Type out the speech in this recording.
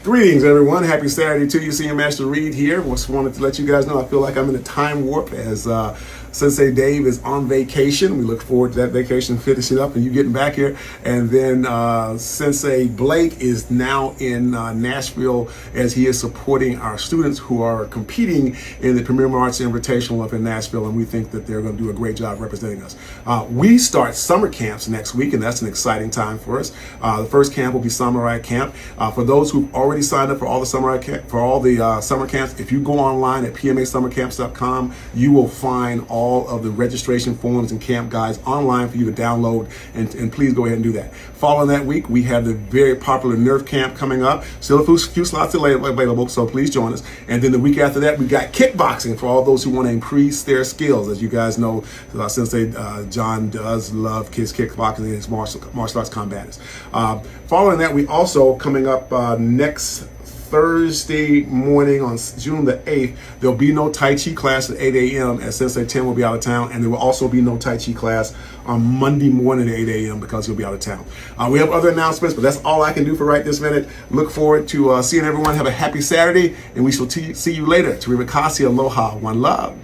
Greetings, everyone. Happy Saturday to you. Senior Master Reid here. Just wanted to let you guys know I feel like I'm in a time warp as Sensei Dave is on vacation. We look forward to that vacation, finishing up and you getting back here. And then Sensei Blake is now in Nashville as he is supporting our students who are competing in the Premier Arts Invitational up in Nashville, and we think that they're going to do a great job representing us. We start summer camps next week, and that's an exciting time for us. The first camp will be Samurai Camp. For those who've already signed up for all the summer camps, if you go online at PMAsummercamps.com, you will find all of the registration forms and camp guides online for you to download, and please go ahead and do that. Following that week, we have the very popular Nerf camp coming up. Still a few slots available, so please join us. And then the week after that, we got kickboxing for all those who want to increase their skills. As you guys know, Sensei John does love kickboxing and his martial arts combatants. Following that, we also, coming up next Thursday morning on June the 8th, there'll be no Tai Chi class at 8 a.m. as Sensei Tim will be out of town, and there will also be no Tai Chi class on Monday morning at 8 a.m. because he'll be out of town. We have other announcements, but that's all I can do for right this minute. Look forward to seeing everyone. Have a happy Saturday, and we shall see you later. Terima kasih, aloha, one love.